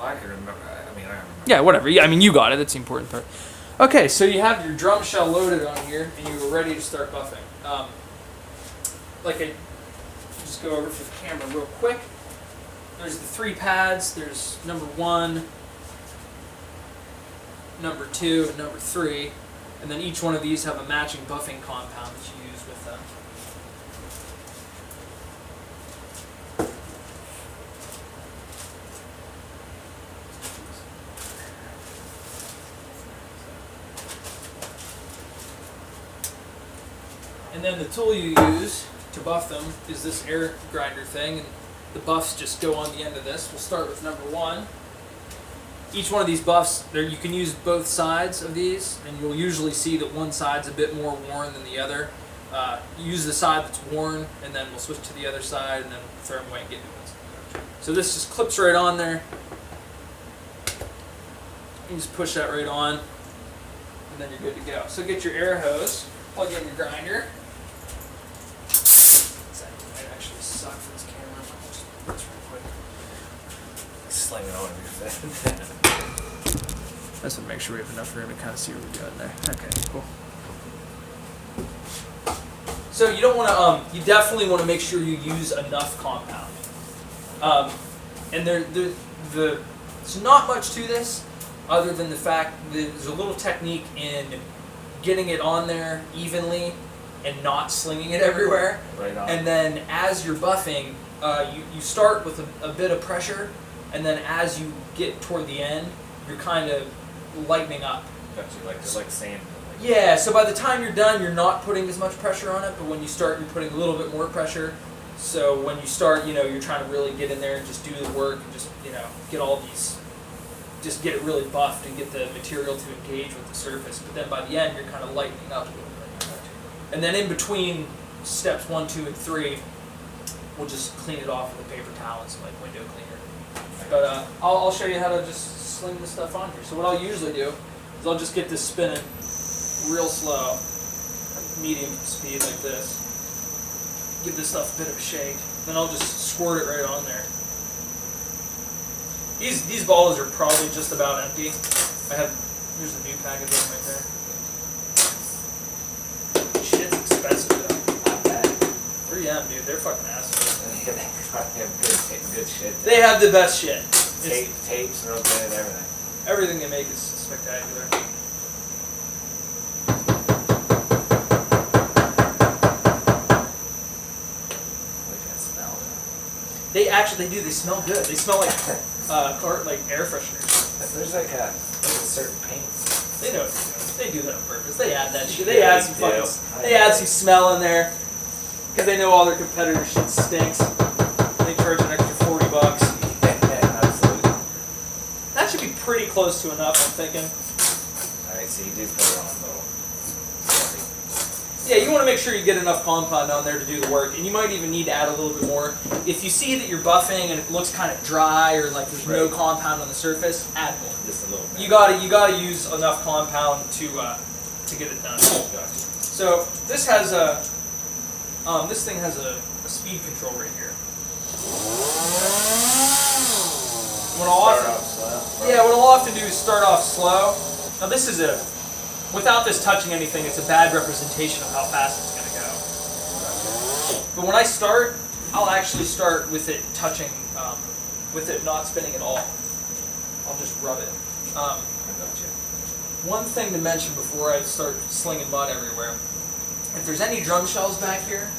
Well, I can remember. I mean, I remember. Yeah, whatever. Yeah, I mean, you got it. That's the important part. Okay, so you have your drum shell loaded on here, and you were ready to start buffing. Just go over for the camera real quick. There's the 3 pads. There's number 1, number 2, and number 3. And then each one of these have a matching buffing compound that you use with them. And then the tool you use to buff them is this air grinder thing, and the buffs just go on the end of this. We'll start with number 1. Each one of these buffs, you can use both sides of these, and you'll usually see that one side's a bit more worn than the other. Use the side that's worn, and then we'll switch to the other side, and then throw them away and get new ones. So this just clips right on there. You just push that right on, and then you're good to go. So get your air hose, plug in your grinder. That might actually suck for this camera. I'll just put this real quick. Sling it on your face. I just want to make sure we have enough room to kind of see what we got in there. Okay, cool. So you don't want to, you definitely want to make sure you use enough compound. And there's not much to this other than the fact that there's a little technique in getting it on there evenly and not slinging it everywhere. Right on. And then as you're buffing, you start with a bit of pressure, and then as you get toward the end, you're kind of lightening up. Gotcha, like sand. Yeah, so by the time you're done, you're not putting as much pressure on it, but when you start, you're putting a little bit more pressure. So when you start, you're trying to really get in there and just do the work and just, get all these, just get it really buffed and get the material to engage with the surface. But then by the end, you're kind of lightening up a little bit. And then in between steps 1, 2, and 3, we'll just clean it off with a paper towel and some window cleaner. But I'll show you how to just sling this stuff on here. So what I'll usually do is I'll just get this spinning real slow, medium speed like this. Give this stuff a bit of a shake. Then I'll just squirt it right on there. These balls are probably just about empty. Here's the new package of them right there. Shit's expensive though. Not bad. 3M, dude, they're fucking assholes. They have good shit. They have the best shit. Tapes, real good, everything. Everything they make is spectacular. They do. They smell good. They smell like air fresheners. There's like a certain paint. They know what they're doing. They do that on purpose. They add that shit. They add some smell in there because they know all their competitor shit stinks. They charge an extra $40. Yeah, absolutely. That should be pretty close to enough, I'm thinking. All right, so you do put it on a little. Yeah, you want to make sure you get enough compound on there to do the work, and you might even need to add a little bit more. If you see that you're buffing and it looks kind of dry or like there's no compound on the surface, add more. Just a little bit. You gotta use enough compound to get it done. Gotcha. So this has this thing has a speed control right here. What I'll often do is start off slow. Now this is without this touching anything, it's a bad representation of how fast it's going to go. But when I start, I'll actually start with it touching, with it not spinning at all. I'll just rub it. One thing to mention before I start slinging mud everywhere, if there's any drum shells back here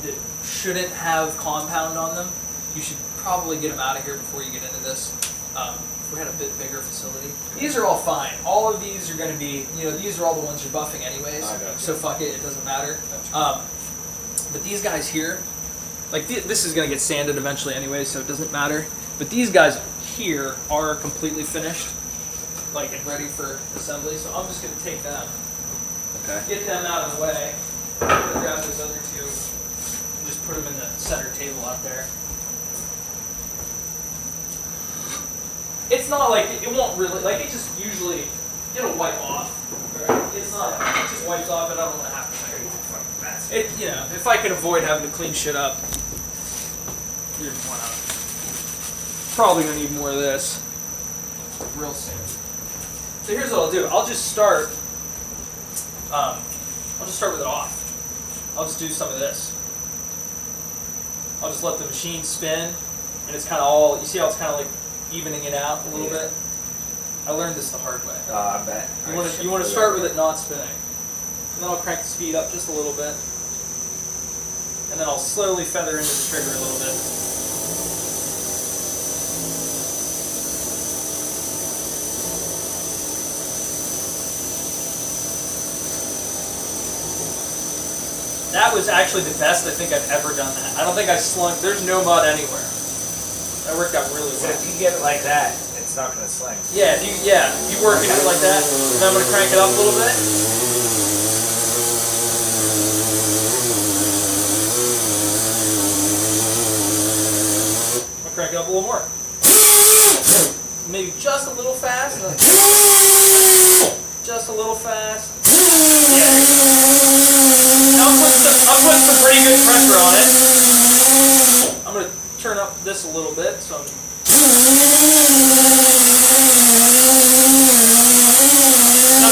that shouldn't have compound on them, you should probably get them out of here before you get into this. If we had a bit bigger facility. These are all fine. All of these are going to be, these are all the ones you're buffing anyways. So fuck it, it doesn't matter. But these guys here, like this is going to get sanded eventually anyway, so it doesn't matter. But these guys here are completely finished, like and ready for assembly. So I'm just going to take them, get them out of the way. I'm going to grab those other two and just put them in the center table out there. It's not like, it won't really, it just usually, it'll wipe off. Right? It's not, it just wipes off and I don't want to have to if I can avoid having to clean shit up, why not? Probably going to need more of this. real soon. So here's what I'll do. I'll just start with it off. I'll just do some of this. I'll just let the machine spin, and it's kind of all, you see how it's kind of like evening it out a little bit? I learned this the hard way. I bet. You want to start with it not spinning. And then I'll crank the speed up just a little bit. And then I'll slowly feather into the trigger a little bit. That was actually the best I think I've ever done that. I don't think I slung, there's no mud anywhere. That worked out really So well. if you get it like that, it's not going to sling. Yeah, if you work it like that, and then I'm going to crank it up a little bit. I'll crank it up a little more. Maybe just a little fast. Just a little fast. Yeah. Now I'm putting some pretty good pressure on it. I'm going to turn up this a little bit. So I'm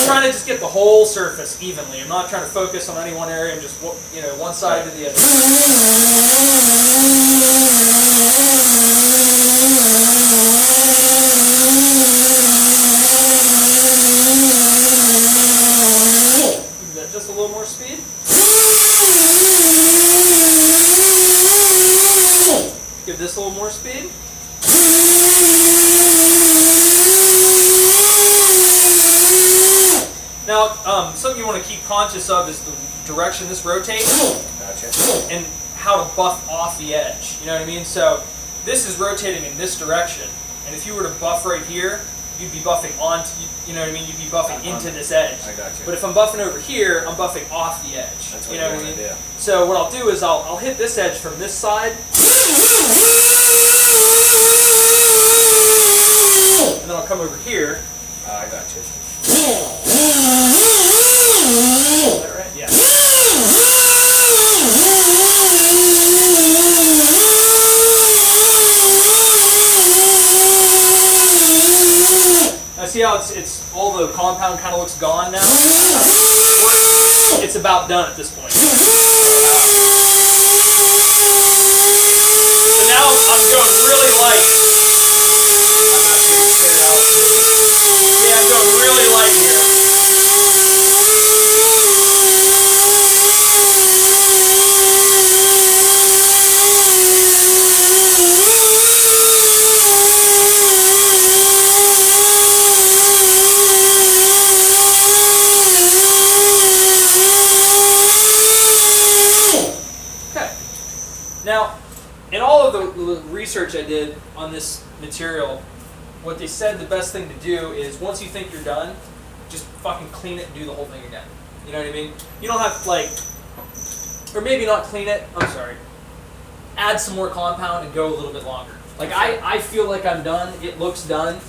trying to just get the whole surface evenly. I'm not trying to focus on any one area. I'm just one side to the other. Just a little more speed. Give this a little more speed. Now, something you want to keep conscious of is the direction this rotates. Gotcha. And how to buff off the edge. You know what I mean? So this is rotating in this direction. And if you were to buff right here, you'd be buffing onto, you know what I mean? You'd be buffing into this edge. I got you. But if I'm buffing over here, I'm buffing off the edge. That's what you know you what I want mean? to do. So what I'll do is I'll hit this edge from this side. And then I'll come over here. I got you. Is that right? Yeah. Now see how it's all the compound kind of looks gone now? It's about done at this point. So now I'm going really light. I'm not sure you spit it out. Yeah, I'm going really light here. Now, in all of the research I did on this material, what they said the best thing to do is once you think you're done, just fucking clean it and do the whole thing again. You know what I mean? You don't have to or maybe not clean it, I'm sorry. Add some more compound and go a little bit longer. Like I feel like I'm done, it looks done,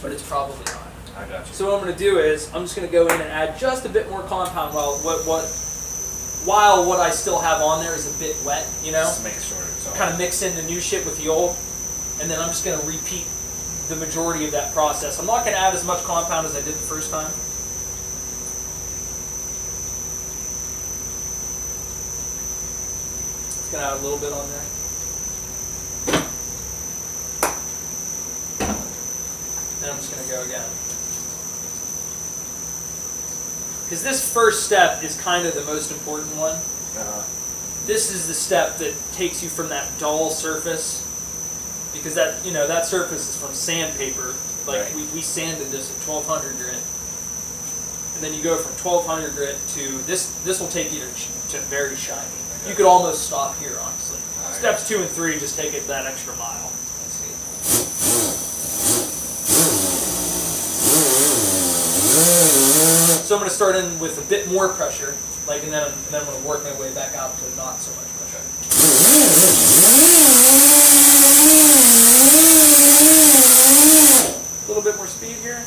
but it's probably not. I got you. So what I'm going to do is I'm just going to go in and add just a bit more compound while what I still have on there is a bit wet, you know? Just to make sure it's all. Kind of mix in the new shit with the old, and then I'm just going to repeat the majority of that process. I'm not going to add as much compound as I did the first time. Just going to add a little bit on there. Then I'm just going to go again. Because this first step is kind of the most important one. This is the step that takes you from that dull surface, because that that surface is from sandpaper. Like Right. we sanded this at 1200 grit, and then you go from 1200 grit to this. This will take you to very shiny. You could almost stop here, honestly. Alright. Steps 2 and 3 just take it that extra mile. Let's see. So I'm going to start in with a bit more pressure, and then I'm going to work my way back out to not so much pressure. A little bit more speed here.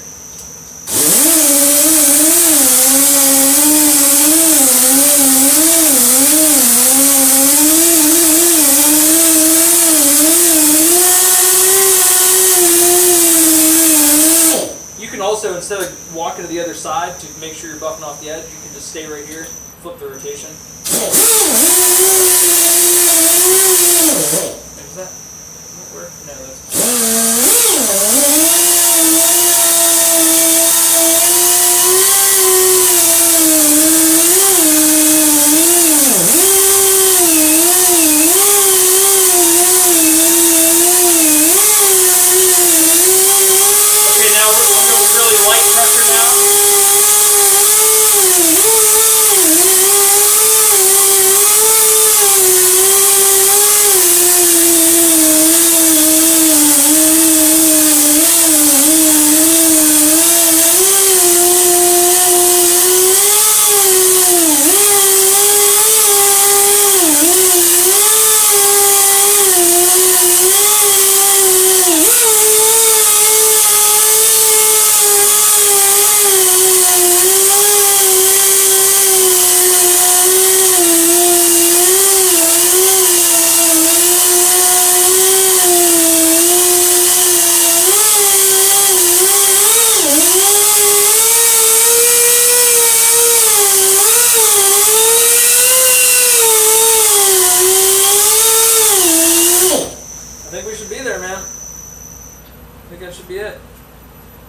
can also, instead of walking to the other side to make sure you're buffing off the edge, you can just stay right here, flip the rotation. Is that work? No,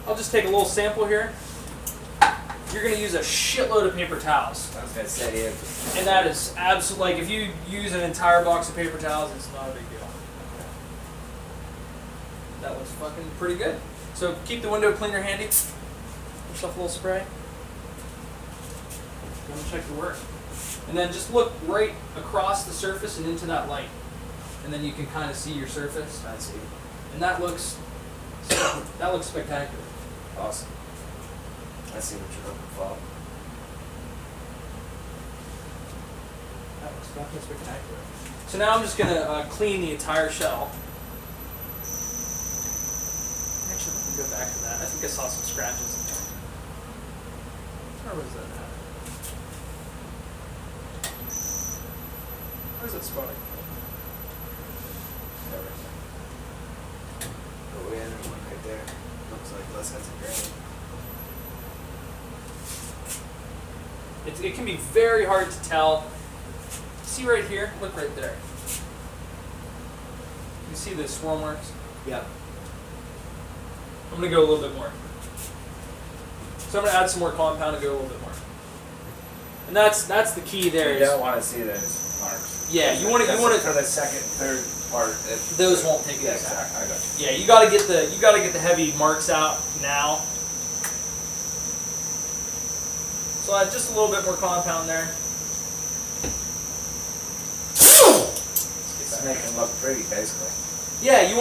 I'll just take a little sample here. You're going to use a shitload of paper towels. I was going to say, yeah. And that is absolutely, like if you use an entire box of paper towels, it's not a big deal. That looks fucking pretty good. So keep the window cleaner handy. Give yourself a little spray. Come and check the work. And then just look right across the surface and into that light. And then you can kind of see your surface. I see. And that looks spectacular. Awesome. I see what you're looking for. That looks fucking spectacular. So now I'm just going to clean the entire shell. Actually, let me go back to that. I think I saw some scratches in there. Where was that at? Where's that spot? Oh yeah, there's one right there. Looks like less has a grain. It can be very hard to tell. See right here? Look right there. You see the swirl marks? Yeah. I'm going to go a little bit more. So I'm going to add some more compound and go a little bit more. And that's the key there. You don't want to see those marks. Yeah, you want to for the second, third part. Those won't take Yeah, this out. exactly. I got you. Yeah, you got to get the heavy marks out now. So add just a little bit more compound there. Just make them look pretty, basically. Yeah, you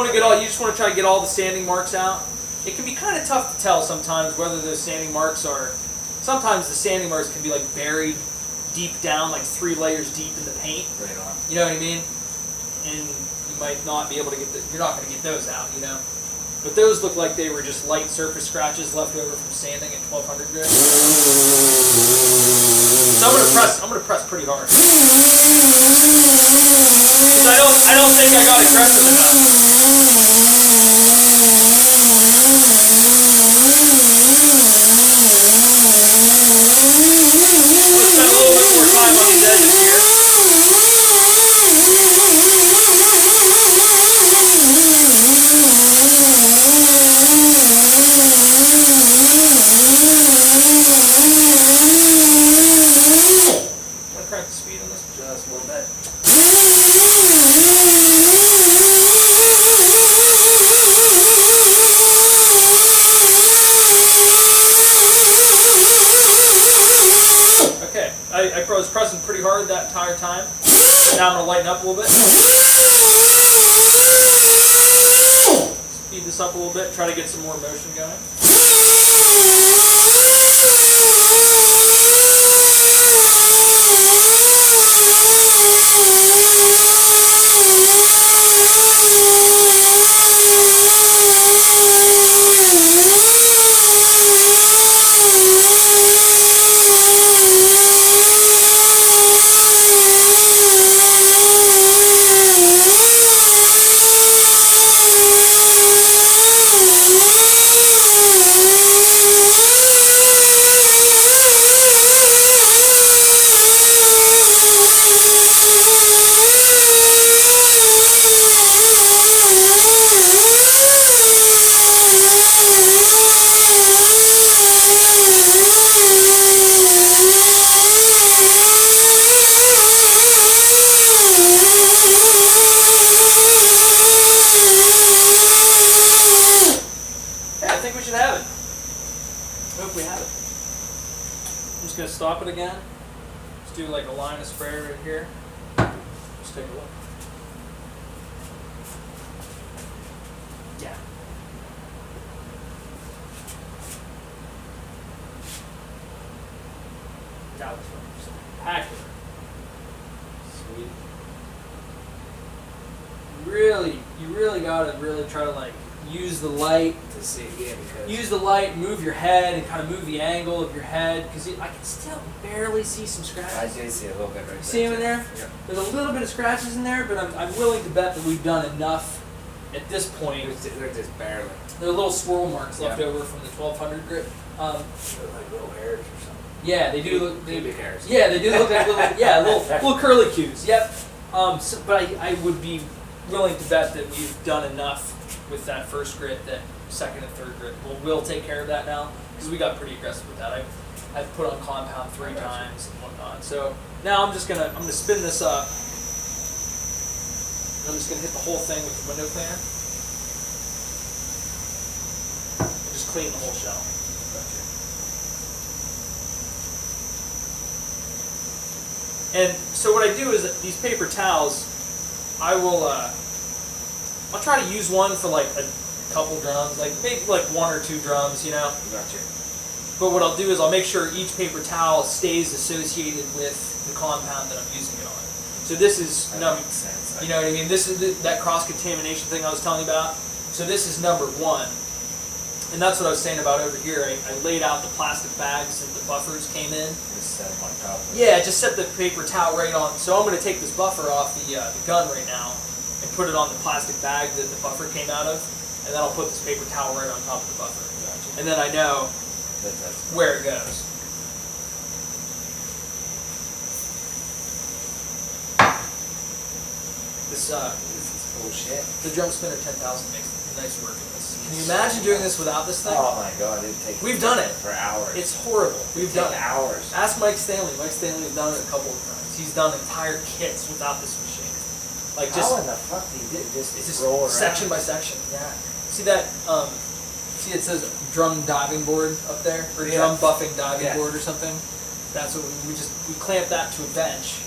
just want to try to get all the sanding marks out. It can be kind of tough to tell sometimes whether those sanding marks are. Sometimes the sanding marks can be like buried deep down, like 3 layers deep in the paint. Right on. You know what I mean? And you might not be able to you're not going to get those out, you know? But those look like they were just light surface scratches left over from sanding at 1200 grit. So I'm going to press pretty hard. Because I don't think I got aggressive enough. Let's spend a little bit more time on these edges here. I'm going to crank the speed on this just a little bit. Okay, I was pressing pretty hard that entire time. Now I'm going to lighten up a little bit. Speed this up a little bit, try to get some more motion going. I think we should have it. I hope we have it. I'm just gonna stop it again. Just do like a line of spray right here. Just take a look. Yeah. That was spectacular. Sweet. You really gotta really try to like use the light. To see, yeah, because Use the light, move your head, and kind of move the angle of your head, because I can still barely see some I scratches. did see a little bit right there. See them in there? Yeah. There's a little bit of scratches in there, but I'm willing to bet that we've done enough at this point. They're just barely. There are little swirl marks left Yeah. over from the 1200 grit. They're like little hairs or something. Yeah, they do look. Pubic hairs. Yeah, they do look like little curly cues. Yep. But I would be willing to bet that we've done enough with that first grit that second and third grit we'll take care of that now, because we got pretty aggressive with that. I've put on compound 3 times and whatnot. So now I'm gonna spin this up. And I'm just gonna hit the whole thing with the window cleaner. And just clean the whole shell. And so what I do is that these paper towels, I'll try to use one for like a couple drums, like maybe like 1 or 2 drums, you know. Gotcha. But what I'll do is I'll make sure each paper towel stays associated with the compound that I'm using it on. So this is That makes sense. you know what I mean? This is that cross-contamination thing I was telling you about. So this is number 1. And that's what I was saying about over here. I laid out the plastic bags that the buffers came in. Just set them on top of it. Yeah, just set the paper towel right on. So I'm going to take this buffer off the gun right now and put it on the plastic bag that the buffer came out of. And then I'll put this paper towel right on top of the buffer. Gotcha. And then I know That's where it goes. This bullshit. the drum spinner 10,000 makes nice work of this. Can you imagine doing this without this thing? Oh my god, it'd take. We've done it. for hours. It's horrible. We've It'd done take it. hours. Ask Mike Stanley. Mike Stanley's done it a couple of times. He's done entire kits without this machine. Like just How in the fuck do you do just it's just roll around? section by section. Yeah. See that? See it says drum diving board up there, or Yeah. drum buffing diving Yeah. board or something. That's what we clamp that to a bench,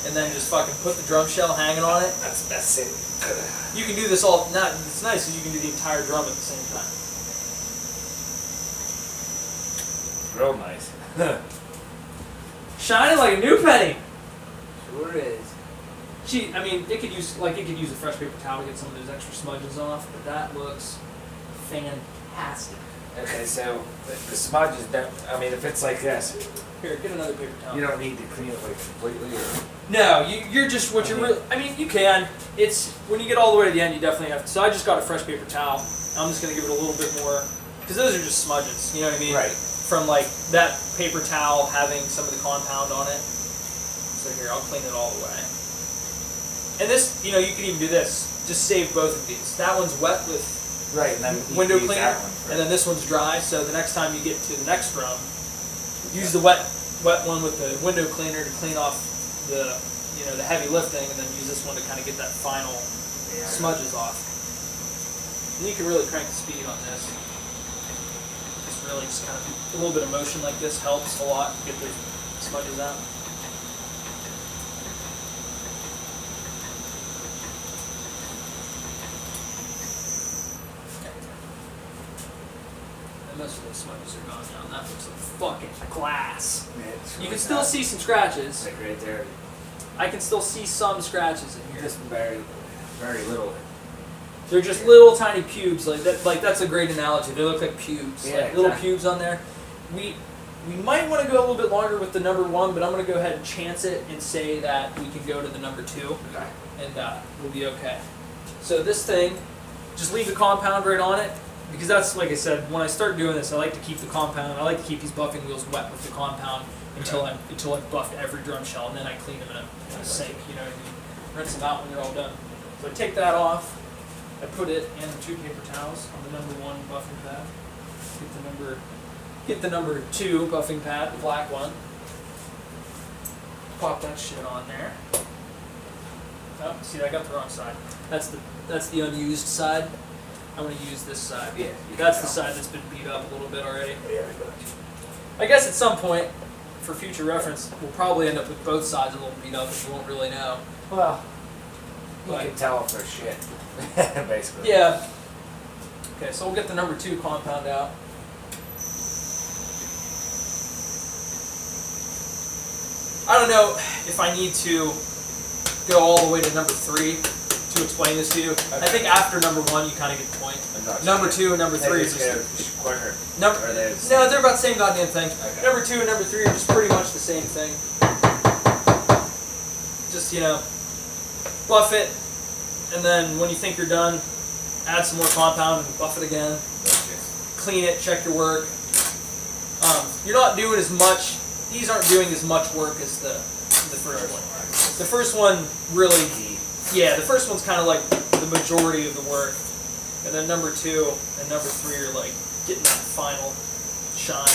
and then just fucking put the drum shell hanging on it. That's it. You can do this all. Not it's nice because you can do the entire drum at the same time. Real nice. Shining like a new penny. Sure is. Gee, I mean, it could use a fresh paper towel to get some of those extra smudges off, but that looks fantastic. Okay, so the smudge is done. I mean, if it's like this, Here, get another paper towel. you don't need to clean it like completely, or No, you're just what you're really. I mean, you can. It's when you get all the way to the end, you definitely have to. So I just got a fresh paper towel. I'm just gonna give it a little bit more, because those are just smudges. You know what I mean? Right. From like that paper towel having some of the compound on it. So here, I'll clean it all the way. And this, you know, you can even do this. Just save both of these. That one's wet with right, and then you window use cleaner, that one for and then this one's dry. So the next time you get to the next drum, use the wet one with the window cleaner to clean off the the heavy lifting, and then use this one to kind of get that final Yeah. smudges off. And you can really crank the speed on this. Just really just kind of a little bit of motion like this helps a lot to get those smudges out. And most of those smudges are gone now. And that looks like fucking glass. Yeah, it's You really can still not- see some scratches. It's like right there. I can still see some scratches in here. Just very, very little. They're just little tiny pubes, like that. Like that's a great analogy. They look like pubes, Yeah, like little exactly. pubes on there. We might want to go a little bit longer with the number 1, but I'm going to go ahead and chance it and say that we can go to the number 2, Okay. and we'll be okay. So this thing, just leave the compound right on it, because that's, like I said, when I start doing this, I like to keep the compound. I like to keep these buffing wheels wet with the compound until I've buffed every drum shell, and then I clean them in a sink. You know what I mean? Rinse them out when they're all done. So I take that off. I put it and the 2 paper towels on the number 1 buffing pad. Get the number 2 buffing pad, the black one. Pop that shit on there. Oh, see, I got the wrong side. That's the unused side. I'm gonna use this side. Yeah. That's the side that's been beat up a little bit already. Yeah, I got you. I guess at some point, for future reference, we'll probably end up with both sides a little beat up, and you won't really know. Well, you But- can tell if they're shit, basically. Yeah. Okay, so we'll get the number 2 compound out. I don't know if I need to go all the way to number 3 to explain this to you. I think after number 1 you kind of get the point. Number 2 and number 3 is just quicker. number. Or they're the No, they're about the same goddamn thing. Okay. Number 2 and number 3 are just pretty much the same thing. Just, you know, buff it, and then when you think you're done, add some more compound and buff it again. Clean it, check your work. You're not doing as much. These aren't doing as much work as the first one. The first one really, yeah, the first one's kind of like the majority of the work, and then number 2 and number 3 are like getting that final shine.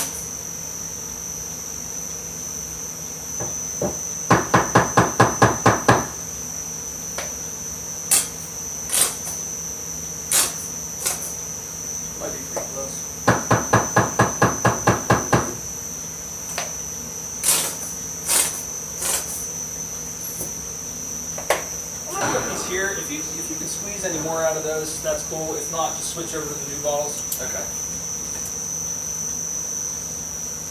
Might be pretty close. I'm gonna put these here. If you can squeeze any more out of those, that's cool. If not, just switch over to the new bottles. Okay.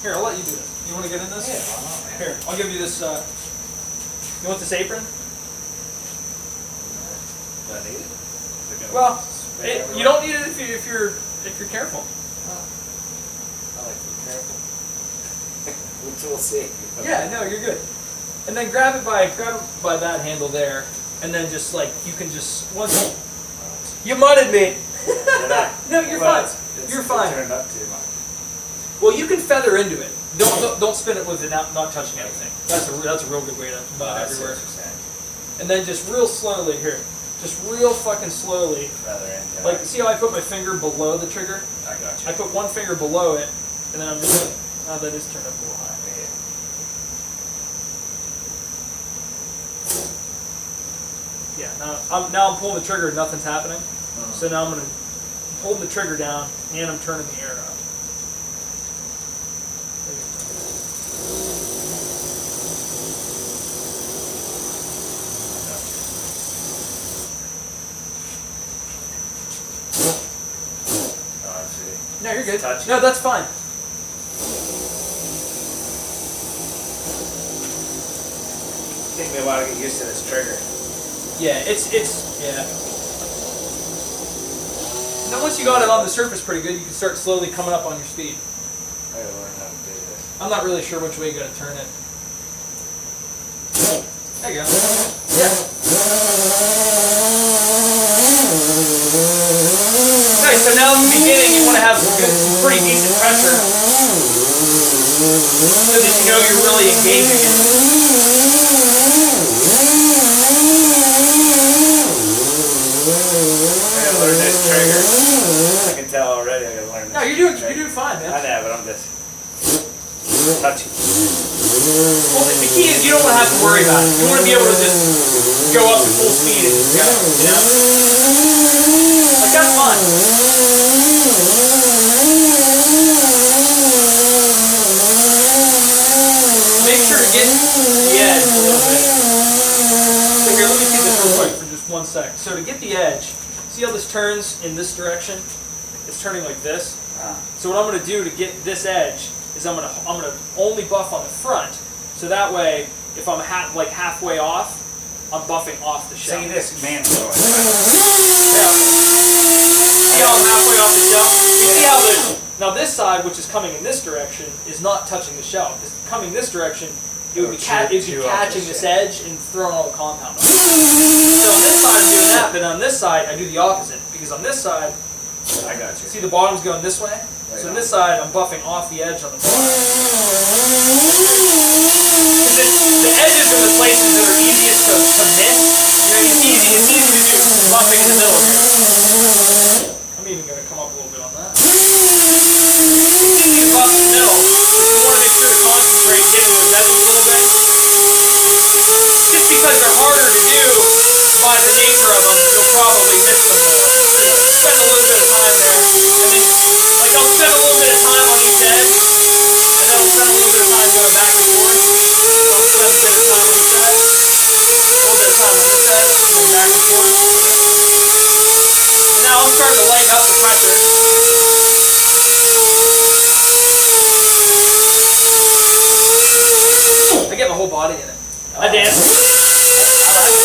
Here, I'll let you do this. You want to get in this? Yeah, why not, man? Here, I'll give you this. You want this apron? Do I need it? Well, you don't need it if you're careful. I like to be careful. We'll see. Yeah, no, you're good. And then grab it by that handle there, and then just like you can just once you mudded me. Did I? No, you're Well, fine. it's You're fine. turned up too much. Well, you can feather into it. Don't spin it with it not touching anything. That's a real good way to mud I see everywhere. what you're saying. And then just real slowly here, just real fucking slowly. Rather end. Like, see how I put my finger below the trigger? I got you. I put one finger below it, and then I'm just like, oh, that is turned up a little high. Yeah, now I'm pulling the trigger, nothing's happening. So now I'm holding the trigger down, and I'm turning the air up. Oh, I see. No, you're good. Touch. No, that's fine. Take me a while to get used to this trigger. Yeah, yeah. And then once you got it on the surface pretty good, you can start slowly coming up on your speed. I gotta learn how to do this. I'm not really sure which way you gotta turn it. There you go. Yeah. Okay, so now at the beginning you want to have some pretty decent pressure so that you know you're really engaging it. I gotta learn this trigger. I can tell already I gotta learn this. No, you're doing fine, I man. know, but I'm just touching. Well, the key is you don't want to have to worry about it. You want to be able to just go up to full speed and just go, you know? Like, that's fine. Make sure to get the edge a little bit. So here, let me see this real quick for just 1 sec. So to get the edge, see how this turns in this direction? It's turning like this. So what I'm going to do to get this edge is I'm gonna only buff on the front, so that way if I'm halfway off, I'm buffing off the shell. See this man going. Yeah. See how I'm halfway off the shell? You see how now this side, which is coming in this direction, is not touching the shell. Because coming this direction, it would be catching this edge and throwing all the compound on it. So on this side I'm doing that, but on this side I do the opposite. Because on this side, I got you. see the bottom's going this way? So on this side, I'm buffing off the edge on the bottom. The edges are the places that are easiest to miss it's easy to do buffing in the middle here. I'm even going to come up a little bit on that. It's easy to buff in the middle, but you want to make sure to concentrate getting those edges a little bit. Just because they're harder to do by the nature of them, you'll probably miss them more. So spend a little bit of time there, and then, like, I'll spend a little bit of time on each edge, and then I'll spend a little bit of time going back and forth. I'll spend a bit of time on each edge, a little bit of time on this edge, and then back and forth. And now I'm starting to lighten up the pressure. I get my whole body in it. I dance. I like it.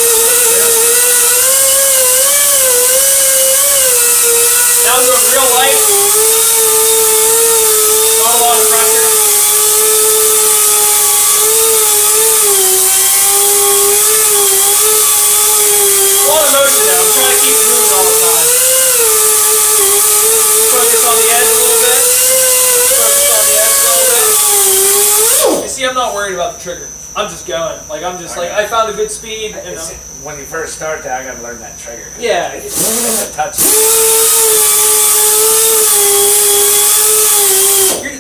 Now I'm going real light. Not a lot of pressure. A lot of motion now. I'm trying to keep it moving all the time. Focus on the edge a little bit. Focus on the edge a little bit. You see, I'm not worried about the trigger. I'm just going. Like, I'm just like, I found a good speed. And when you first start that, I gotta learn that trigger. yeah. It's a touch.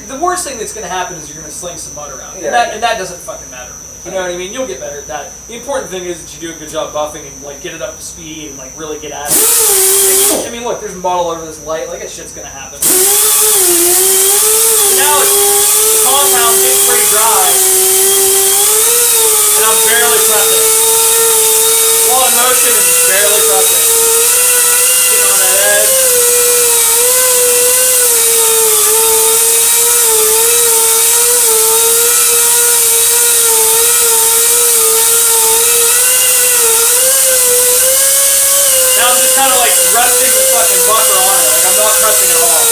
The worst thing that's going to happen is you're going to sling some mud around. Yeah. And that doesn't fucking matter really. You know what I mean? You'll get better at that. The important thing is that you do a good job buffing and like get it up to speed and like really get at it. I mean, look, there's mud all over this light. Like, that shit's going to happen. So now the compound's getting pretty dry. And I'm barely prepping. A lot of motion and barely prepping. Getting on that edge. Now I'm just kind of like resting the fucking buffer on it. Like, I'm not pressing at all.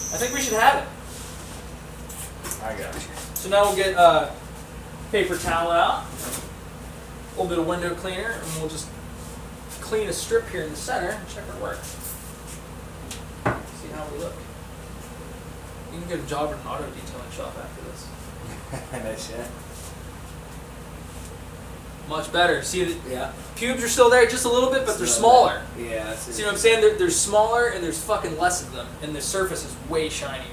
I think we should have it. I got you. So now we'll get paper towel out, a little bit of window cleaner, and we'll just clean a strip here in the center and check our work. See how we look. You can get a job in an auto detailing shop after this. That's it. Much better. See, the Yeah. pubes are still there just a little bit, but they're smaller. Yeah. That's See what I'm saying? They're smaller and there's fucking less of them, and the surface is way shinier.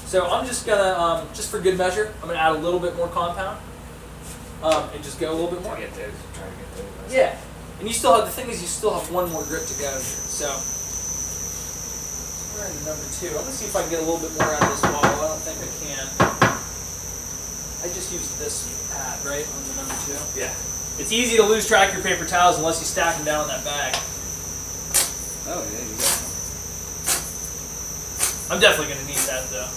So I'm just gonna, just for good measure, I'm gonna add a little bit more compound, and just go a little bit more. Try to get those. Yeah, and you still have, the thing is you still have one more grip to go here. So we're in number 2. I'm gonna see if I can get a little bit more out of this bottle. I don't think I can. I just used this pad, right, on the number 2. Yeah. It's easy to lose track of your paper towels unless you stack them down in that bag. Oh yeah, you got one. I'm definitely gonna need that though.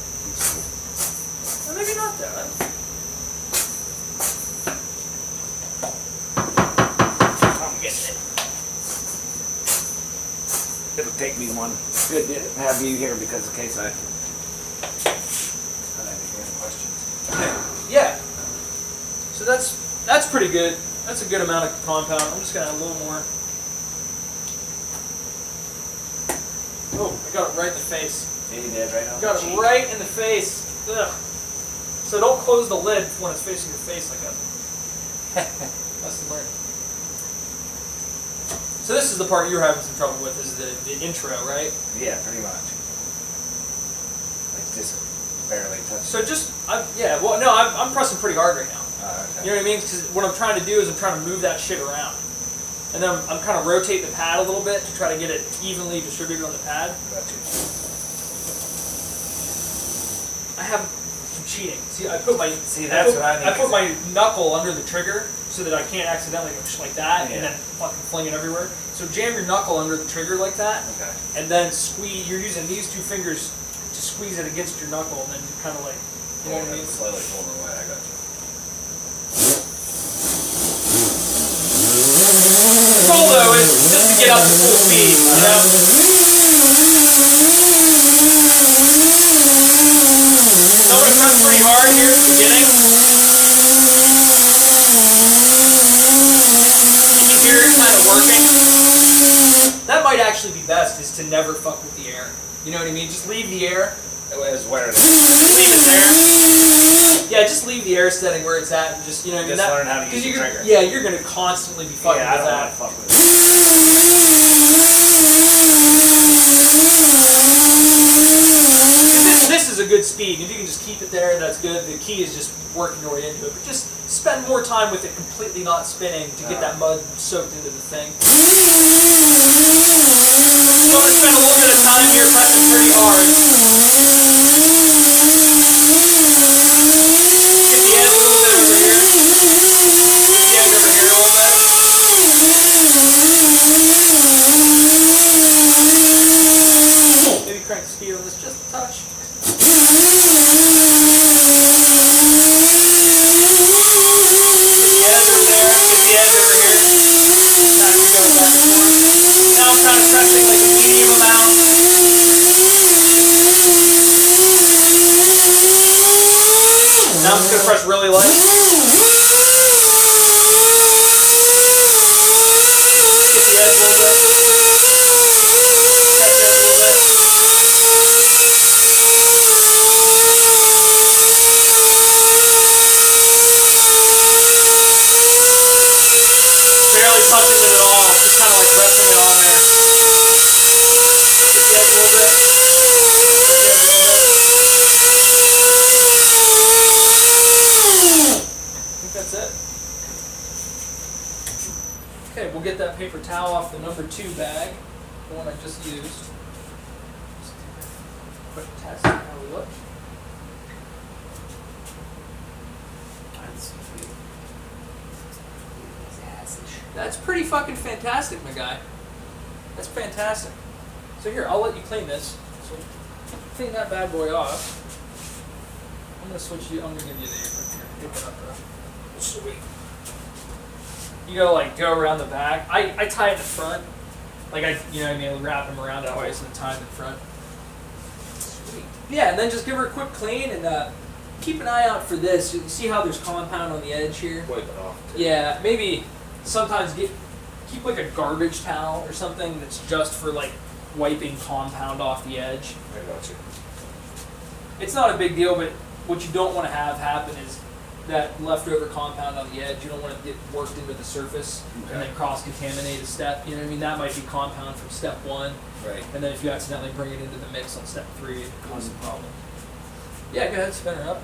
Or maybe not though. I'm getting it. It'll take me one. Good to have you here because in case I have any questions. Yeah. So that's pretty good. That's a good amount of compound. I'm just gonna add a little more. Oh, I got it right in the face. Yeah, you did right on Got the it cheek. right in the face. Ugh. So don't close the lid when it's facing your face like that. Lesson learned. So this is the part you're having some trouble with, is the intro, right? Yeah, pretty much. It's just barely touching. So just, I'm pressing pretty hard right now. Okay. You know what I mean? Because what I'm trying to do is I'm trying to move that shit around. And then I'm kind of rotate the pad a little bit to try to get it evenly distributed on the pad. Got you. I'm cheating. See, I put my I put my knuckle under the trigger so that I can't accidentally go just like that and then fucking fling it everywhere. So jam your knuckle under the trigger like that, Okay. and then squeeze. You're using these 2 fingers to squeeze it against your knuckle, and then you kind of like, you know what I mean? Slowly pull it away. I got you. The goal though is just to get up to full speed, you know? So I'm going to press pretty hard here at the beginning. You can hear it kind of working. best is to never fuck with the air. You know what I mean? Just leave the air. Is where it is. Leave it there. Yeah, just leave the air setting where it's at and just, you know what I mean? Just learn how to use the you're trigger. Yeah, you're going to constantly be fucking Yeah, I with don't that. want to fuck with it. This is a good speed. If you can just keep it there, that's good. The key is just working your way into it. But just spend more time with it completely not spinning to get that mud soaked into the thing. So I'm going to spend a little bit of time here pressing pretty hard. Get the edge a little bit over here. Get the edge over here a little bit. Maybe crank the speed on this just a touch. Pressing like a medium amount. Now I'm just going to press really light. Get the edge a little bit. Touch the edge a little bit. Barely touching it at all. Just kind of like resting it on there. A little bit. I think that's it. Okay, we'll get that paper towel off the number 2 bag, the one I just used. Just quick test how we look. That's pretty fucking fantastic, my guy. That's fantastic. So here, I'll let you clean this. So clean that bad boy off. I'm gonna switch you. I'm gonna give you the apron here. Pick it up, bro. Sweet. You gotta like go around the back. I tie it in the front. Like you know what I mean, wrap them around that way so the tie in the front. Sweet. Yeah, and then just give her a quick clean and keep an eye out for this. You see how there's compound on the edge here? Wipe it off. Yeah, maybe sometimes keep like a garbage towel or something that's just for like wiping compound off the edge. I got you. It's not a big deal, but what you don't want to have happen is that leftover compound on the edge. You don't want to get worked into the surface and then cross-contaminate a step. You know what I mean? That might be compound from step 1. Right. And then if you accidentally bring it into the mix on step 3, it can cause a problem. Yeah, go ahead, spin her up.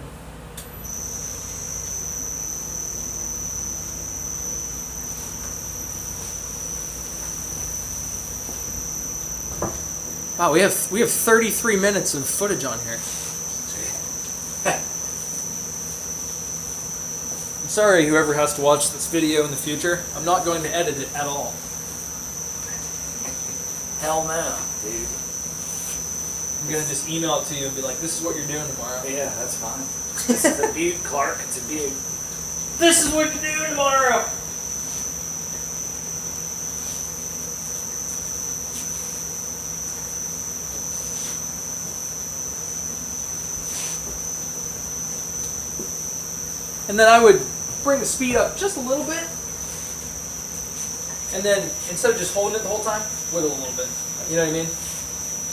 Wow, we have 33 minutes of footage on here. I'm sorry, whoever has to watch this video in the future. I'm not going to edit it at all. Hell no, dude. I'm gonna just email it to you and be like, "This is what you're doing tomorrow." Yeah, that's fine. This is a Butte, Clark. It's a Butte. This is what you're doing tomorrow. And then I would bring the speed up just a little bit. And then instead of just holding it the whole time, wiggle a little bit. You know what I mean?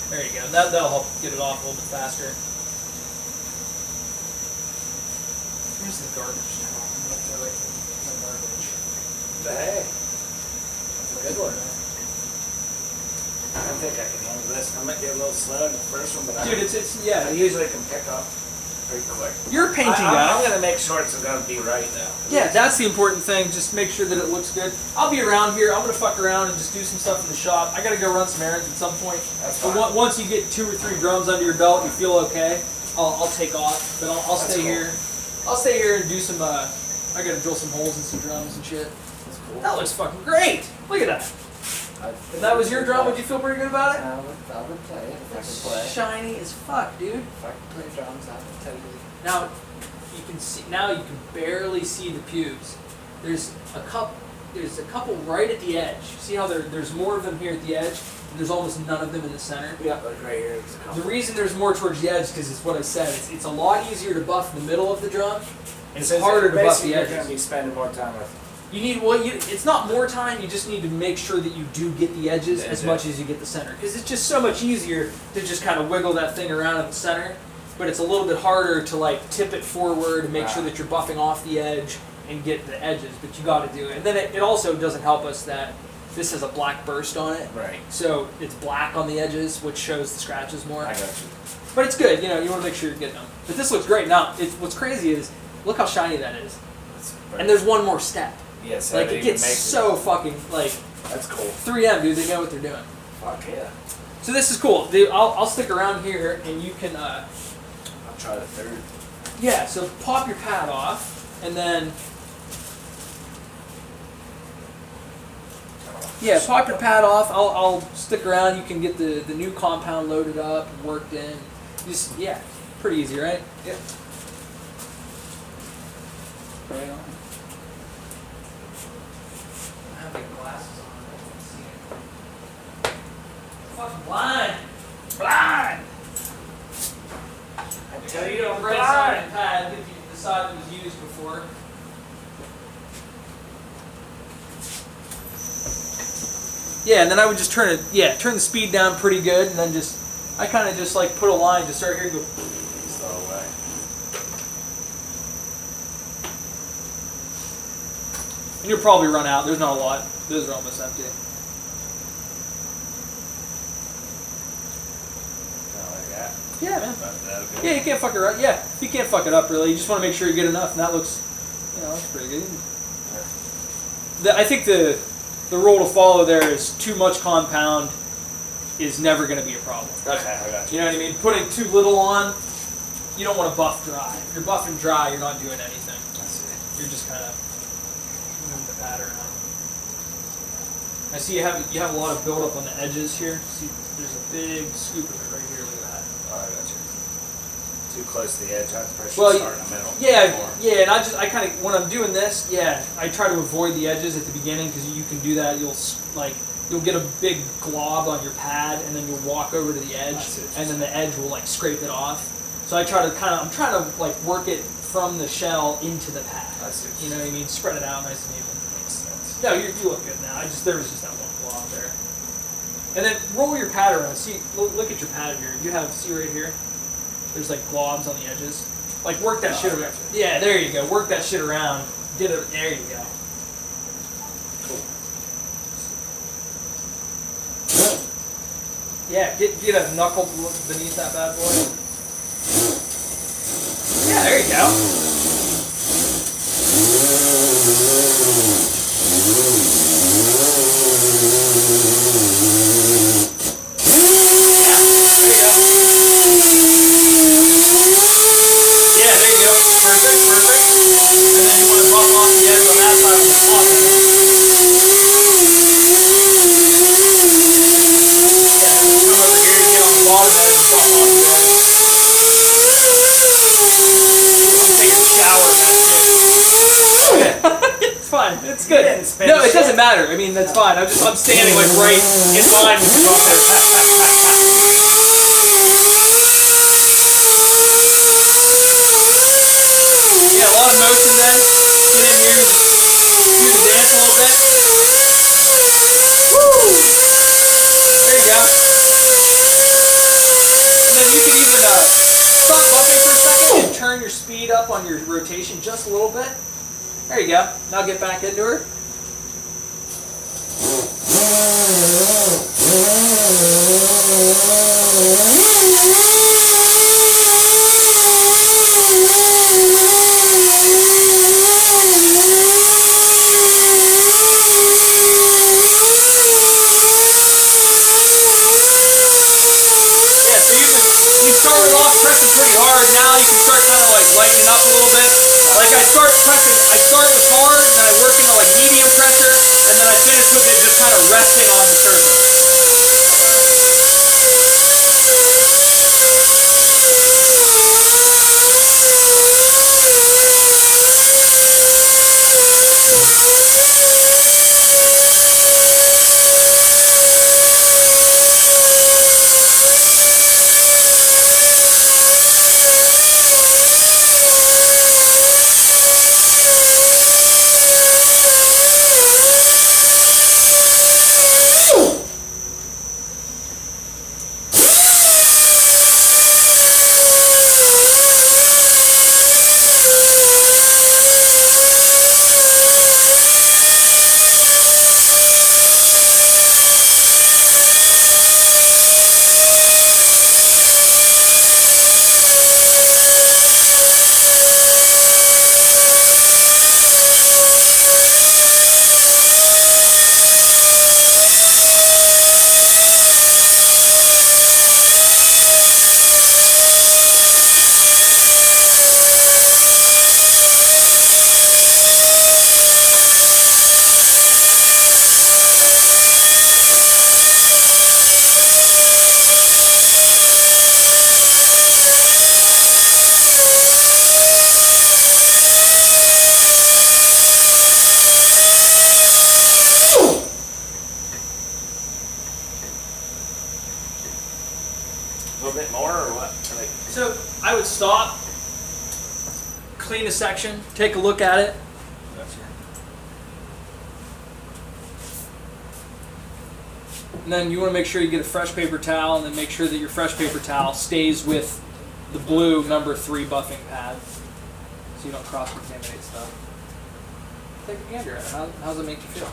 There you go. That'll help get it off a little bit faster. Here's the garbage towel. I'm gonna throw it in the garbage. Hey, that's a good one. I don't think I can handle this. I might get a little slow in the first one, but Dude, I yeah. usually can pick up pretty quick. You're a painting I'm guy. gonna make sure it's gonna be right now. Yeah, that's the important thing. Just make sure that it looks good. I'll be around here. I'm gonna fuck around and just do some stuff in the shop. I gotta go run some errands at some point. That's But fine. once you get 2 or 3 drums under your belt, you feel okay. I'll take off, but I'll That's stay cool. here. I'll stay here and do some. I gotta drill some holes in some drums and shit. That's cool. That looks fucking great. Look at that. If that was your drum, would you feel pretty good about it? I would play it if I It's could play. shiny as fuck, dude. If I could play drums, I would totally. Now you can see. Now you can barely see the pubes. There's a couple right at the edge. See how there's more of them here at the edge, and there's almost none of them in the center. Yeah, like right here. There's a couple. The reason there's more towards the edge because it's what I said. It's a lot easier to buff the middle of the drum, and it's harder to buff the You're gonna edges. be spending more time with You need it's not more time. You just need to make sure that you do get the edges as much as you get the center, because it's just so much easier to just kind of wiggle that thing around in the center. But it's a little bit harder to like tip it forward and make sure that you're buffing off the edge and get the edges. But you got to do it. And then it also doesn't help us that this has a black burst on it. Right. So it's black on the edges, which shows the scratches more. I got you. But it's good. You know, you want to make sure you're getting them. But this looks great. Now, what's crazy is look how shiny that is. And there's one more step. Yes. Like it gets so fucking like. That's cool. 3M, dude. They know what they're doing. Fuck yeah. So this is cool. Dude, I'll stick around here, and you can. I'll try the third. Yeah. So pop your pad off, and then. Yeah, pop your pad off. I'll stick around. You can get the new compound loaded up and worked in. Just pretty easy, right? Yep. Right on. I have my glasses on. I can't see it. Fucking blind. Blind. I tell you, I'm Right side of the pad if you the side that was used before. Yeah, and then I would just turn the speed down pretty good, and then I kind of just like put a line to start here and go. Slow away. And you'll probably run out. There's not a lot. Those are almost empty. Kind of like that. Yeah, man. That'll go. Yeah, you can't fuck it up. Yeah, you can't fuck it up really. You just want to make sure you get enough, and that looks, that's pretty good. I think the rule to follow there is too much compound is never going to be a problem. Okay, I got you. You know what I mean? Putting too little on, you don't want to buff dry. If you're buffing dry, you're not doing anything. That's it. You're just kind of moving the pad around. I see you have a lot of buildup on the edges here. See, there's a big scoop of it right here. Look at that. Oh, I got you. Too close to the edge. I have to pressure Well, start in the middle. Yeah, and I kind of when I'm doing this, I try to avoid the edges at the beginning because you can do that. You'll get a big glob on your pad, and then you'll walk over to the edge, and then the edge will like scrape it off. So I'm trying to like work it from the shell into the pad. I see. You know what I mean? Spread it out nice and even. Makes sense. No, you look good now. There was just that one glob there. And then roll your pad around. See, look at your pad here. See right here? There's like globs on the edges. Like work that shit around. Yeah, there you go. Work that shit around. Get it. There you go. Cool. Yeah, get a knuckle beneath that bad boy. Yeah, there you go. It's good. No, it doesn't matter. I mean, that's fine. I'm standing like right in line with the bumper. Yeah, a lot of motion then. Get in here, do the dance a little bit. Woo! There you go. And then you can even stop bumping for a second and turn your speed up on your rotation just a little bit. There you go. Now get back into her. Yeah, so you started off pressing pretty hard. Now you can start kind of like lightening up a little bit. Like I start with hard, and then I work into like medium pressure, and then I finish with it just kind of resting on the surface. more or what? Like, So I would stop, clean a section, take a look at it. And then you want to make sure you get a fresh paper towel, and then make sure that your fresh paper towel stays with the blue number 3 buffing pad, so you don't cross-contaminate stuff. Take a gander at it. How does it make you feel?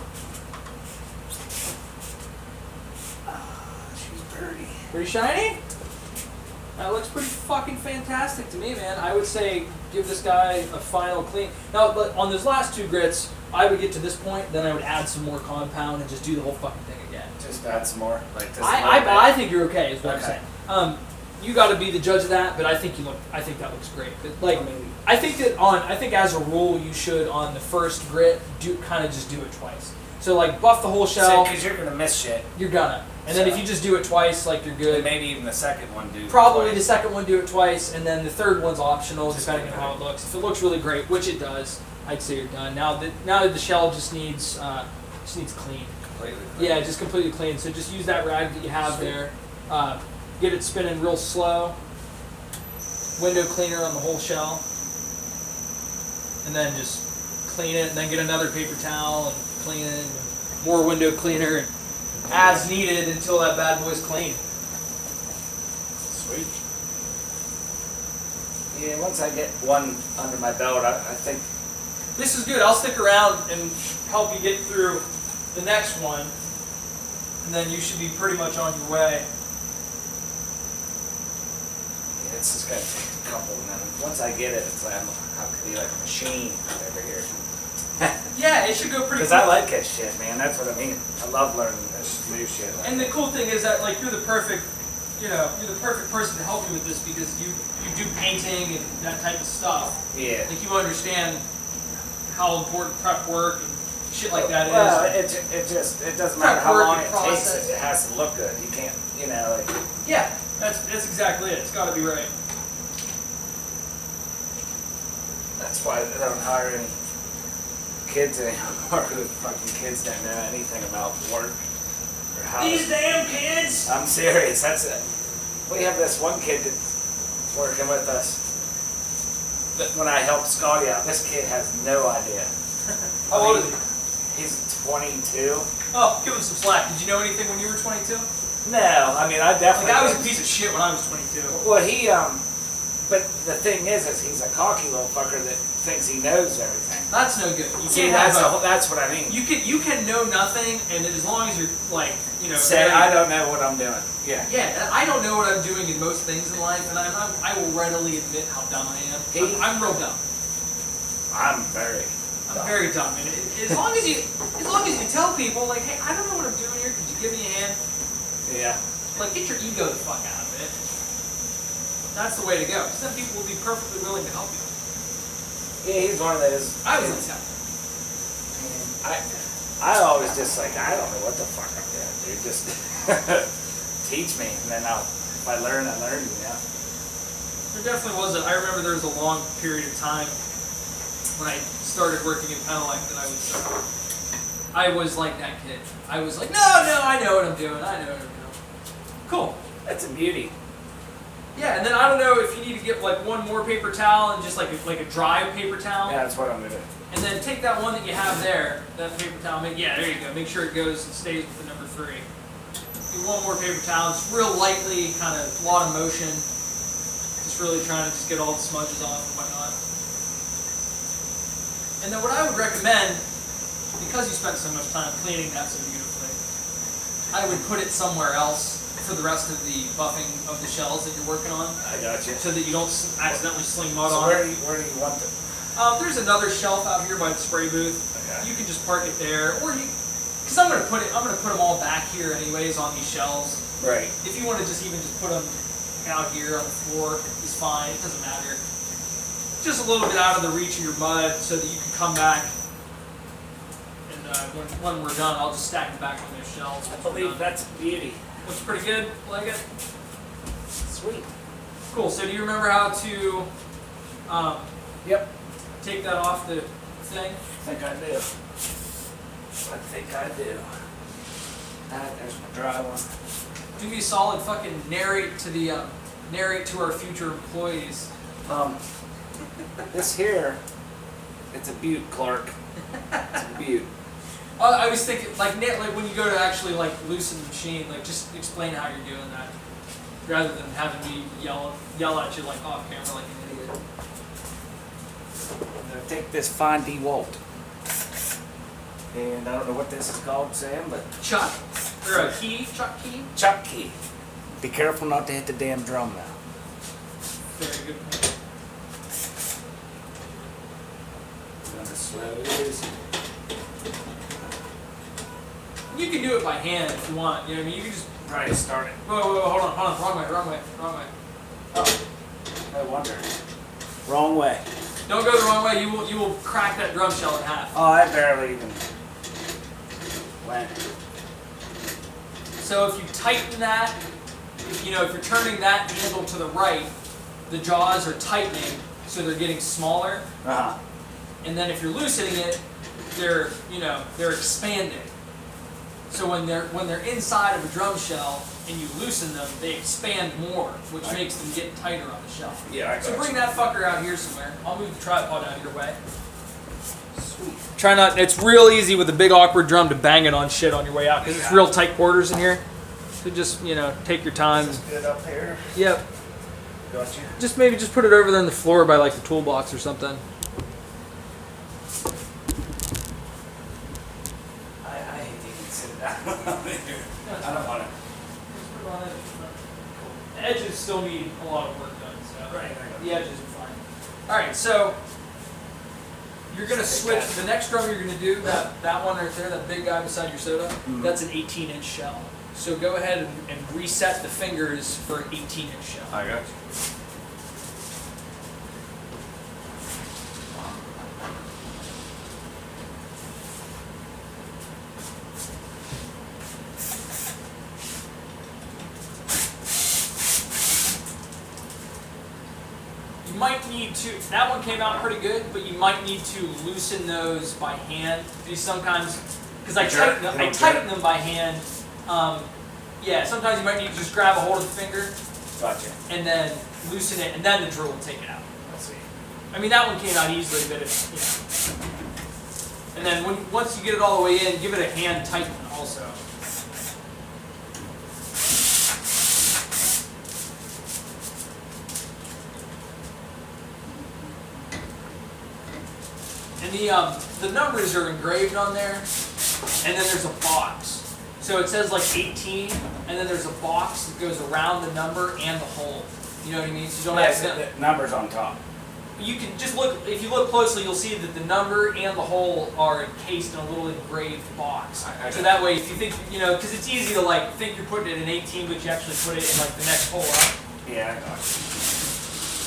she's dirty. Pretty shiny? That looks pretty fucking fantastic to me, man. I would say give this guy a final clean. Now, but on those last 2 grits, I would get to this point, then I would add some more compound and just do the whole fucking thing again. Just add some more. Like just I think you're okay, is what Okay. I'm saying. You got to be the judge of that, but I think that looks great. But like, I mean- I think as a rule, you should on the first grit just do it twice. So like buff the whole shell. because you're gonna miss shit. You're gonna, and then if you just do it twice, like you're good. And maybe even the second one do. Probably twice. the second one do it twice, and then the third one's optional depending on how it looks. If it looks really great, which it does, I'd say you're done. Now that the shell just needs clean. Completely. Yeah, just completely clean. So just use that rag that you have there. Get it spinning real slow. Window cleaner on the whole shell, and then just clean it, and then get another paper towel and clean it, and more window cleaner, and as needed until that bad boy's clean. Sweet. Yeah, once I get one under my belt, I think This is good. I'll stick around and help you get through the next one, and then you should be pretty much on your way. it's just gonna take a couple, and then once I get it, it's like I could be like a machine over here. Yeah, it should go pretty Because quick. I like that shit, man. That's what I mean. I love learning this new shit. And the cool thing is that like you're the perfect person to help you with this because you do painting and that type of stuff. Yeah. Like you understand how important prep work and shit like that is. Well, it doesn't matter Prep how work long and it process. takes. It has to look good. You can't, like. Yeah, that's exactly it. It's got to be right. That's why they don't hire any kids anymore. The fucking kids don't know anything about work or how. These damn kids. I'm serious. That's it. We have this one kid that's working with us. But when I helped Scotty out, this kid has no idea. How old is he? He's 22. Oh, give him some slack. Did you know anything when you were 22? No, I mean I definitely. Like I was a piece of shit when I was 22. Well, but the thing is he's a cocky little fucker that thinks he knows everything. That's no good. You See, can't have that's what I mean. You can know nothing, and as long as you're like Say very- I don't know what I'm doing. Yeah. Yeah, I don't know what I'm doing in most things in life, and I will readily admit how dumb I am. I'm real dumb. I'm very. I'm very dumb, and as long as you tell people like, hey, I don't know what I'm doing here. Could you give me a hand? Yeah. Like, get your ego the fuck out of it. That's the way to go. Because then people will be perfectly willing to help you. Yeah, he's one of those. I was kids. like that. I always just like I don't know what the fuck I'm doing, dude. Just teach me, and then if I learn, I learn. There definitely was I remember there was a long period of time when I started working in Penelec that I was like that kid. I was like, no, I know what I'm doing. Cool. That's a beauty. Yeah, and then I don't know if you need to get like one more paper towel and just like a dry paper towel. Yeah, that's what I'm doing. And then take that one that you have there, that paper towel, there you go. Make sure it goes and stays with the number 3. Do one more paper towel, just real lightly, kind of a lot of motion. Just really trying to just get all the smudges off and whatnot. And then what I would recommend, because you spent so much time cleaning that so beautifully, I would put it somewhere else for the rest of the buffing of the shells that you're working on, I got you. so that you don't accidentally sling mud So on it. where do you want it? There's another shelf out here by the spray booth. Okay. You can just park it there, or because I'm gonna put them all back here anyways on these shelves. Right. If you want to just put them out here on the floor, it's fine. It doesn't matter. Just a little bit out of the reach of your mud, so that you can come back. And when we're done, I'll just stack them back on those shelves. I believe that's beauty. Looks pretty good. Like it. Sweet. Cool. So do you remember how to Yep. take that off the thing? I think I do. Alright, there's my dry one. Do me a solid, fucking narrate to the narrate to our future employees. This here, it's a Butte, Clark. It's a Butte. I was thinking, like when you go to actually like loosen the machine, like just explain how you're doing that, rather than having me yell at you like off camera like an idiot. I'm gonna take this fine DeWalt, and I don't know what this is called, Sam, but Chuck or a key, Chuck key. Chuck key. Be careful not to hit the damn drum now. Very good. Gonna slow it is. You can do it by hand if you want. You know what I mean? You can just. Right, start it. Whoa, hold on, wrong way. Oh, no wonder. Wrong way. Don't go the wrong way. You will crack that drum shell in half. Oh, I barely even went. So if you tighten that, if you're turning that handle to the right, the jaws are tightening, so they're getting smaller. Uh-huh. And then if you're loosening it, they're expanding. So when they're inside of a drum shell and you loosen them, they expand more, which makes them get tighter on the shell. Yeah, I got So bring that fucker out here somewhere. I'll move the tripod out of your way. Sweet. Try not. It's real easy with a big awkward drum to bang it on shit on your way out because it's real tight quarters in here. So just take your time. Is this good up here? Yep. Gotcha. Just maybe just put it over there on the floor by like the toolbox or something. I hate to even sit down. I don't want to. The edges still need a lot of work done. So Right. the edges are fine. All right, so you're gonna switch. The next drum you're gonna do that one right there, that big guy beside your soda. That's an 18-inch shell. So go ahead and reset the fingers for an 18-inch shell. I got you. You might need to. That one came out pretty good, but you might need to loosen those by hand. These sometimes, because I tighten them by hand. Yeah, sometimes you might need to just grab a hold of the finger Gotcha. and then loosen it, and then the drill will take it out. Let's see. I mean, that one came out easily, but and then once you get it all the way in, give it a hand tighten also. And the numbers are engraved on there, and then there's a box. So it says like 18, and then there's a box that goes around the number and the hole. You know what I mean? So you don't Yes, have to. the number's on top. You can just look. If you look closely, you'll see that the number and the hole are encased in a little engraved box. So that way, if you think, because it's easy to like think you're putting it in 18, but you actually put it in like the next hole up. Yeah, I got you.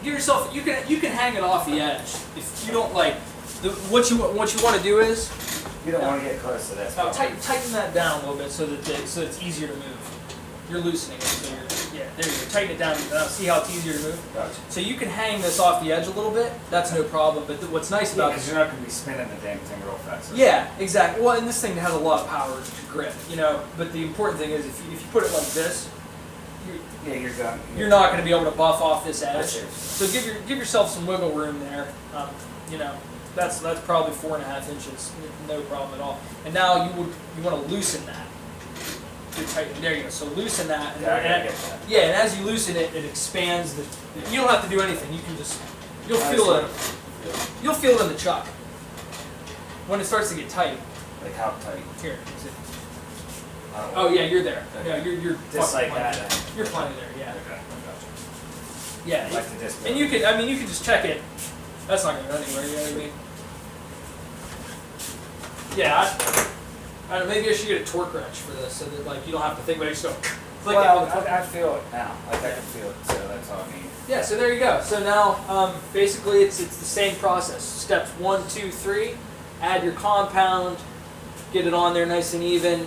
Give yourself. You can hang it off the edge if you don't like. What you want to do is You don't want to get close to this. tighten that down a little bit so that it's easier to move. You're loosening it, so there you go. Tighten it down. See how it's easier to move. Gotcha. So you can hang this off the edge a little bit. That's no problem. But what's nice about Because you're not going to be spinning the damn thing real fast. yeah, exactly. Well, and this thing has a lot of power to grip, But the important thing is if you put it like this, Yeah, you're done. you're not going to be able to buff off this edge. That's it. So give yourself some wiggle room there. That's probably 4.5 inches, no problem at all. And now you want to loosen that. There you go. So loosen that. And, Yeah, I gotta get that. yeah, and as you loosen it, it expands the. You don't have to do anything. You can just you'll feel it. You'll feel it in the chuck when it starts to get tight. Like how tight? Here. Is it? I don't Oh want- yeah, you're there. Okay. Yeah, you're Just fucking like plenty that. there. You're plenty there. Yeah. Okay, I gotcha. Yeah. Like to just And you can just check it. That's not gonna go anywhere. You know what I mean? Yeah. I don't know, maybe I should get a torque wrench for this, so that like you don't have to think about it. Just go. It's like Well, with the- I feel it now. Like I can feel it, so that's all I need. Yeah, so there you go. So now, basically, it's the same process. Steps 1, 2, 3. Add your compound, get it on there nice and even.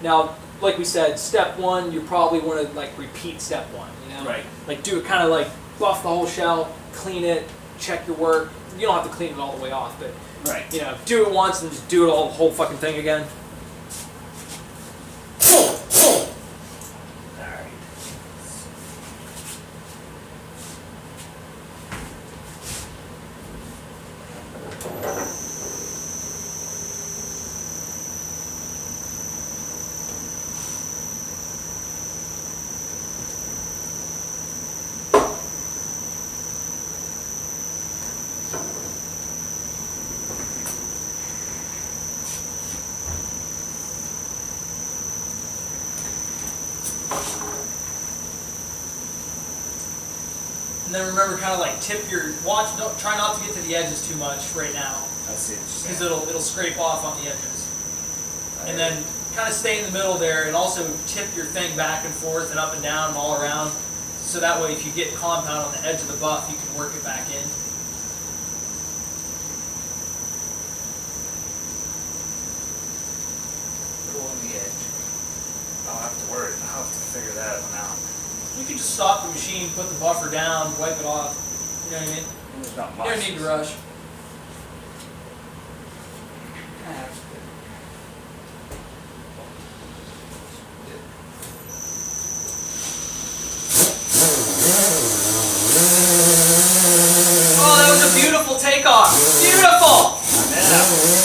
Now, like we said, step 1, you probably want to like repeat step 1. You know, Right. like do it kind of like buff the whole shell, clean it, check your work. You don't have to clean it all the way off, but Right. you know, do it once and just do it all the whole fucking thing again. Alright. And then remember, kind of like tip your watch. Don't try not to get to the edges too much right now, I see what because you're saying. it'll scrape off on the edges. And then kind of stay in the middle there, and also tip your thing back and forth and up and down and all around, so that way if you get compound on the edge of the buff, you can work it back in. Little on the edge. I'll have to worry. I'll have to figure that one out. You can just stop the machine, put the buffer down, wipe it off. You know what I mean? There's not You much. don't need to rush. Oh, that was a beautiful takeoff. Beautiful.